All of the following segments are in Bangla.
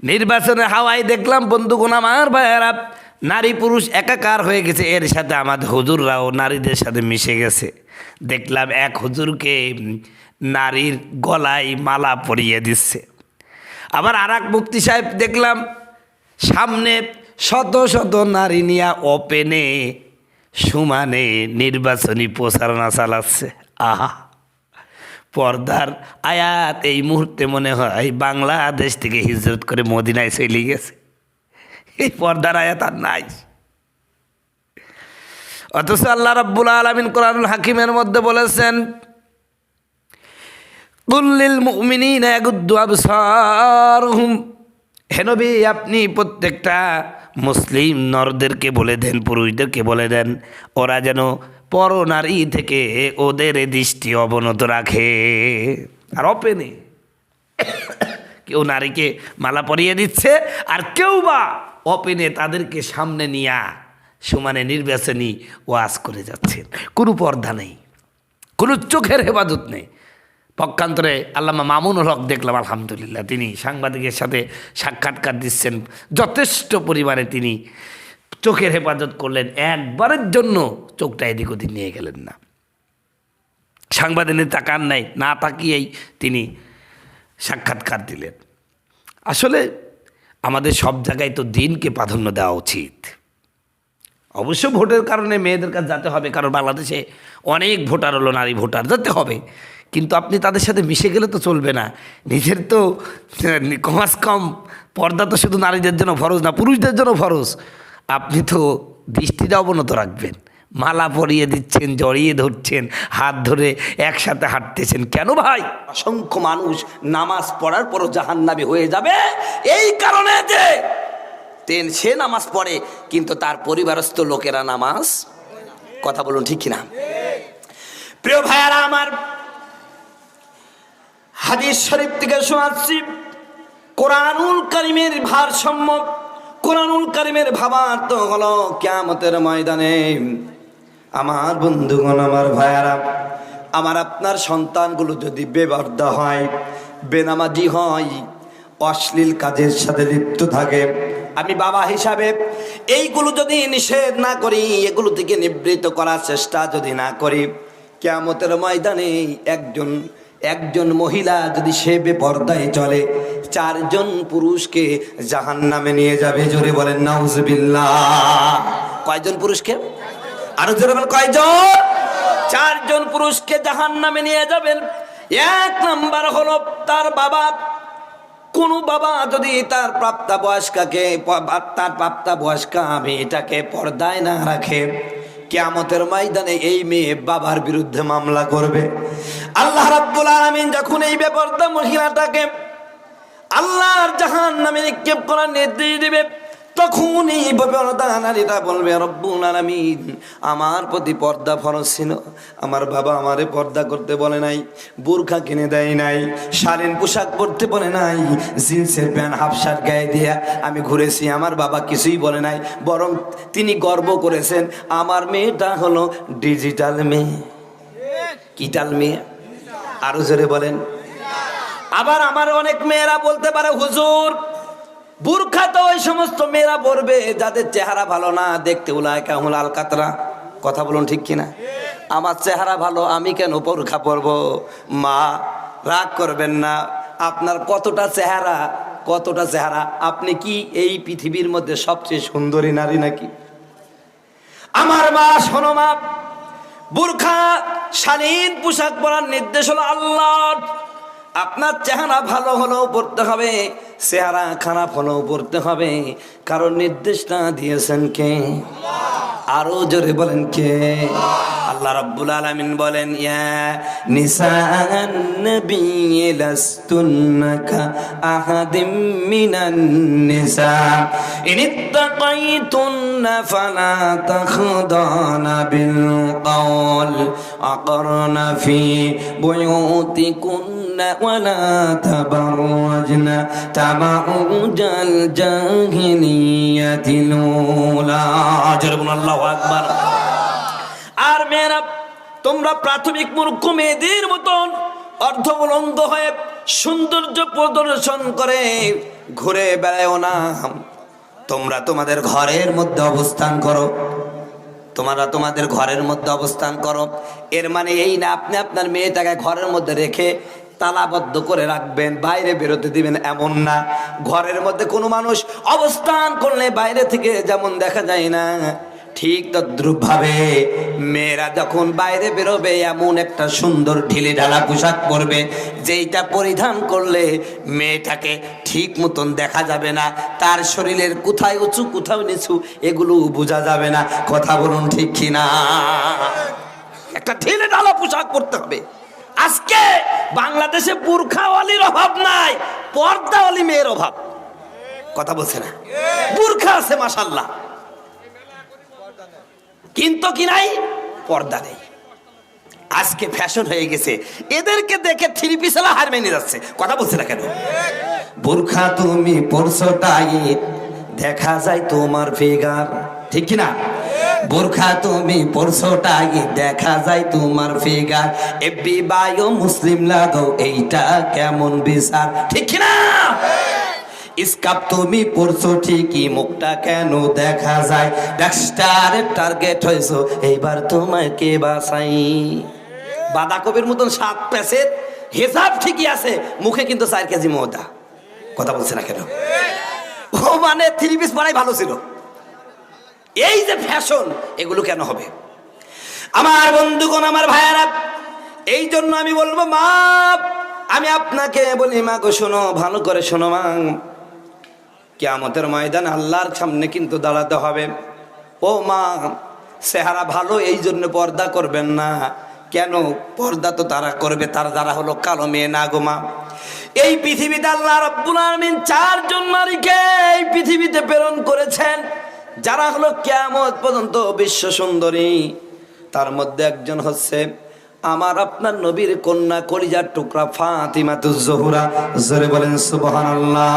নির্বাচনের হাওয়ায় দেখলাম বন্ধুগণ আমার ভাইয়েরা, নারী পুরুষ একাকার হয়ে গেছে। এর সাথে আমাদের হুজুররাও নারীদের সাথে মিশে গেছে। দেখলাম এক হুজুরকে নারীর গলায় মালা পরিয়ে দিচ্ছে। আবার আর এক মুফতি সাহেব দেখলাম সামনে শত শত নারী নিয়ে ওপেনে সমানে নির্বাচনী প্রচারণা চালাচ্ছে। আহা, পর্দার আয়াত এই মুহূর্তে মনে হয় বাংলাদেশ থেকে হিজরত করে মদিনায় চলে গেছে। এই পর্দার আয়াত আর নাই। অথচ আল্লাহ রাব্বুল আলামিন কোরআনুল হাকিমের মধ্যে বলেছেন, কুল্লিল মুমিনিনা ইয়াগুদ্দু আবসারহুম, হে নবী আপনি প্রত্যেকটা মুসলিম নরদেরকে বলে দেন, পুরুষদেরকে বলে দেন, ওরা যেন পরনারী থেকে ওদের দৃষ্টি অবনত রাখে। আর ওপেনে কেউ নারীকে মালা পরিয়ে দিচ্ছে, আর কেউ বা ওপেনে তাদেরকে সামনে নিয়ে সমানে নির্বাচনী ওয়াজ করে যাচ্ছেন। কোনো পর্দা নেই, কোনো চোখের হেফাজত নেই। পক্ষান্তরে আল্লামা মামুনুল হক দেখলাম, আলহামদুলিল্লাহ, তিনি সাংবাদিকের সাথে সাক্ষাৎকার দিচ্ছেন, যথেষ্ট পরিমাণে তিনি চোখের হেফাজত করলেন। একবারের জন্য চোখটা এদিক ওদিক নিয়ে গেলেন না, সাংবাদিকের তাকান নাই, না তাকিয়েই তিনি সাক্ষাৎকার দিলেন। আসলে আমাদের সব জায়গায় তো দিনকে প্রাধান্য দেওয়া উচিত। অবশ্য ভোটের কারণে মেয়েদের কাছে যেতে হবে, কারণ বাংলাদেশে অনেক ভোটার হলো, নারী ভোটার, যেতে হবে। কিন্তু আপনি তাদের সাথে মিশে গেলে তো চলবে না। নিজের তো কমাস কম পর্দা তো শুধু নারীদের জন্য ফরজ না, পুরুষদের জন্য ফরজ। আপনি তো দৃষ্টিটা অবনত রাখবেন। মালা পরিয়ে দিচ্ছেন, জড়িয়ে ধরছেন, হাত ধরে একসাথে হাঁটতেছেন। কেন ভাই? অসংখ্য মানুষ নামাজ পড়ার পরও জাহান্নামী হয়ে যাবে এই কারণে যে সে নামাজ পড়ে কিন্তু তার পরিবারস্থ লোকেরা নামাজ, কথা বলুন ঠিক কিনা? প্রিয় ভাইয়ারা আমার, হাদিস শরীফ থেকে শোনাচ্ছি, কোরআনুল কারীমের ভারসাম্য, কোরআনুল কারীমের ভাবার্থ হলো কিয়ামতের ময়দানে আমার বন্ধুগণ, আমার ভাইয়ারা, আমার আপনার সন্তানগুলো যদি বেপরদা হয়, বেনামাজি হয়, অশ্লীল কাজের সাথে লিপ্ত থাকে, আমি বাবা হিসাবে এইগুলো যদি নিষেধ না করি, এগুলো থেকে নিবৃত্ত করার চেষ্টা যদি না করি, কিয়ামতের ময়দানে একজন মহিলা যদি সে বেপরদায় চলে, 4 জন পুরুষকে জাহান্নামে নিয়ে যাবে। জোরে বলেন নাউজুবিল্লাহ। কয়জন পুরুষকে? আরো জোরে বলেন কয়জন? 4 জন পুরুষকে জাহান্নামে নিয়ে যাবেন। 1 নাম্বার হলো তার বাবা। কোন বাবা যদি তার প্রাপ্তবয়স্কা মেয়েটাকে পর্দায় না রাখে, কিয়ামতের ময়দানে এই মেয়ে বাবার বিরুদ্ধে মামলা করবে। আল্লাহ রাব্বুল আলামিন যখন এই বেপরদা মহিলাটাকে আল্লাহর জাহান্নামে নিক্ষেপ করার নির্দেশ দিবে, তখন এই বেপরদা নারীটা বলবে, রব্বুল আলামিন আমার প্রতি পর্দা ফরজ ছিল, আমার বাবা আমারে পর্দা করতে বলে নাই, বোরখা কিনে দেয় নাই, শালীন পোশাক পরতে বলে নাই, জিন্সের প্যান্ট হাফ শার্ট গায়ে দিয়া আমি ঘুরেছি, আমার বাবা কিছুই বলে নাই, বরং তিনি গর্ব করেছেন আমার মেয়েটা হলো ডিজিটাল মেয়ে। কিটাল মেয়ে? আরো জোরে বলেন। আবার আমার অনেক মেয়েরা বলতে পারে, হুজুর বুরখা তো ওই সমস্ত মেয়েরা পরবে যাদের চেহারা ভালো না, দেখতে উলাইকা হুলাল কাতরা। কথা বলুন ঠিক কিনা? আমার চেহারা ভালো, আমি কেন বুরখা পরবো? মা রাগ করবেন না, আপনার কতটা চেহারা, আপনি কি এই পৃথিবীর মধ্যে সবচেয়ে সুন্দরী নারী নাকি? আমার মা, শোনো মা, বুরখা শালীন পোশাক পরার নির্দেশ হলো আল্লাহর। আপনার চেহারা ভালো হলেও পড়তে হবে, চেহারা খারাপ হলেও পড়তে হবে, কারণ নির্দেশটা দিয়েছেন কে? আরো জোরে বলেন কে? আল্লাহ রাব্বুল আলামিন বলেন, ইয়া নিসাআন নবী লাস্তুন্না কা আহাদিম মিনান নিসা ইনিত্তাকাইতুন্না ফালা তাখদানা বিল কওল আকারনা ফি বুয়ুতিকুন্না ওয়ালা তাবাররাজনা তাবারুজাল জাহিলিয়াতিল উলা। আল্লাহু আকবার। আর মেয়েরা, তোমরা প্রাথমিক মূর্খ মেয়েদের মতন অর্ধউলঙ্গ হয়ে সৌন্দর্য প্রদর্শন করে ঘুরে বেড়াও না, তোমরা তোমাদের ঘরের মধ্যে অবস্থান করো, তোমরা তোমাদের ঘরের মধ্যে অবস্থান করো। এর মানে এই না আপনি আপনার মেয়েটাকে ঘরের মধ্যে রেখে তালাবদ্ধ করে রাখবেন, বাইরে বেরোতে দিবেন, এমন না। ঘরের মধ্যে কোনো মানুষ অবস্থান করলে বাইরে থেকে যেমন দেখা যায় না, ঠিক তদ্রুপভাবে মেয়েরা যখন বাইরে বেরোবে এমন একটা সুন্দর ঢিলে ঢালা পোশাক পরবে, যেইটা পরিধান করলে মেয়েটাকে ঠিক মতন দেখা যাবে না, তার শরীরের কোথায় উঁচু কোথাও নিচু এগুলো বোঝা যাবে না। কথা বলুন ঠিক কিনা? একটা ঢিলে ঢালা পোশাক পরতে হবে। আজকে বাংলাদেশে বুরখাওয়ালির অভাব নাই, পর্দাওয়ালি মেয়ের অভাব। কথা বলছে না? বুরখা আছে মাশাআল্লাহ, কিন্তু কি নাই? পর্দা নেই। আজকে ফ্যাশন হয়ে গেছে, এদেরকে দেখে থ্রি পিসলা হার মেনে যাচ্ছে। কথা বলছে না কেন? বুরখা তুমি পরছো টাইট, দেখা যায় তোমার ফিগার, ঠিক কি না? বুরখা তুমি পরছো টাইট, দেখা যায় তোমার ফিগার, এফবি বায়ো মুসলিম লাগো, এইটা কেমন বিচার, ঠিক কি না? স্কাপ তুমি পড়ছো ঠিকই, মুখটা কেন দেখা যায়, ডাক্তারের টার্গেট হয়েছো, এইবার তোমায় কে বাঁচাই। বাঁধাকপির মতন 7 প্যাসের হিসাব ঠিকই আছে, মুখে কিন্তু 4 কেজি ময়দা। কথা বলছে না কেন? ও মানে 3 পিস পরাই ভালো ছিল। এই যে ফ্যাশন, এগুলো কেন হবে? আমার বন্ধুগণ, আমার ভাইয়ারা, এই জন্য আমি বলবো মা, আমি আপনাকে বলি মা গো, শোনো, ভালো করে শোনো মা, কিয়ামতের ময়দান আল্লাহর সামনে কিন্তু দাঁড়াতে হবে। ও মা, চেহারা ভালো এই জন্য পর্দা করবেন না। কেন? পর্দা তো তারা করবে তারা যারা হলো কালো মেয়ে না গো মা। এই পৃথিবীতে আল্লাহ রাব্বুল আলামিন 4 জন নারীকে এই পৃথিবীতে প্রেরণ করেছেন, যারা হলো কিয়ামত পর্যন্ত বিশ্ব সুন্দরী। তার মধ্যে একজন হচ্ছে আমার আপনার নবীর কন্যা, কলিজার টুকরা ফাতিমাতুজ জোহরা। জোরে বলেন সুবহানাল্লাহ।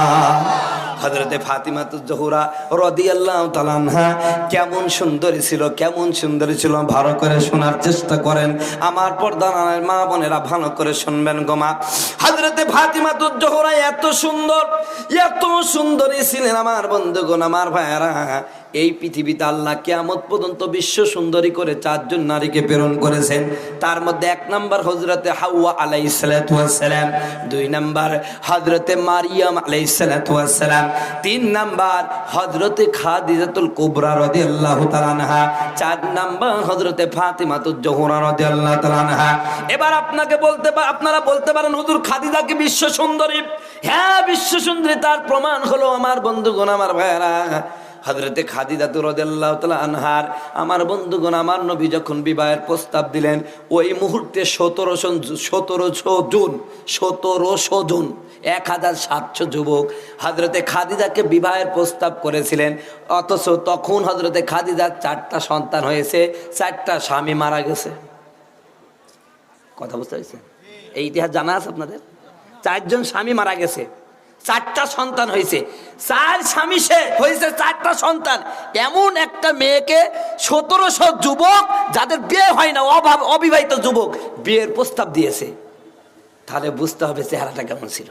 হযরতে ফাতিমাতুজ জোহরা রাদিয়াল্লাহু তাআলা আনহা কেমন সুন্দরী ছিল, কেমন সুন্দরী ছিল, ভালো করে শোনার চেষ্টা করেন আমার পর্দার মা বোনেরা, ভালো করে শুনবেন গো মা। হযরতে ফাতিমাতুজ জোহরা এত সুন্দর, এত সুন্দরী ছিলেন আমার বন্ধুগণ, আমার ভাইয়েরা। এই পৃথিবীতে আল্লাহ কিয়ামত পর্যন্ত বিশ্ব সুন্দরী করে 4 জন নারীকে প্রেরণ করেছেন। তার মধ্যে 1 নাম্বার হযরতে হাওয়া আলাইহিস সালাতু ওয়াস সালাম, 2 নাম্বার হযরতে মারিয়াম আলাইহিস সালাতু ওয়াস সালাম, 3 নাম্বার হযরতে খাদিজাতুল কুবরা রাদিয়াল্লাহু তাআলা আনহা, 4 নাম্বার হযরতে ফাতিমাতুজ জোহরা রাদিয়াল্লাহু তাআলা আনহা। এবার আপনারা বলতে পারেন হুজুর খাদিজা কি বিশ্ব সুন্দরী? হ্যাঁ, বিশ্ব সুন্দরী। তার প্রমাণ হলো আমার বন্ধুগণ, আমার ভাইয়েরা, হযরতে খাদিজা রাদিয়াল্লাহু তাআলা আনহার আমার বন্ধুগণ, আমার নবী যখন বিবাহের প্রস্তাব দিলেন, ওই মুহূর্তে 1700 জন 1700 যুবক হযরতে খাদিজাকে বিবাহের প্রস্তাব করেছিলেন। অথচ তখন হযরতে খাদিজার 4টা সন্তান হয়েছে, 4টা স্বামী মারা গেছে। কথা বুঝতে পারছেন? এই ইতিহাস জানা আছে আপনাদের? 4 জন স্বামী মারা গেছে, 4টা সন্তান হয়েছে, 4 স্বামী সে হয়েছে, 4টা সন্তান। এমন একটা মেয়েকে 1700 যুবক যাদের বিয়ে হয় না, অবিবাহিত যুবক বিয়ের প্রস্তাব দিয়েছে। তাহলে বুঝতে হবে চেহারাটা কেমন ছিল।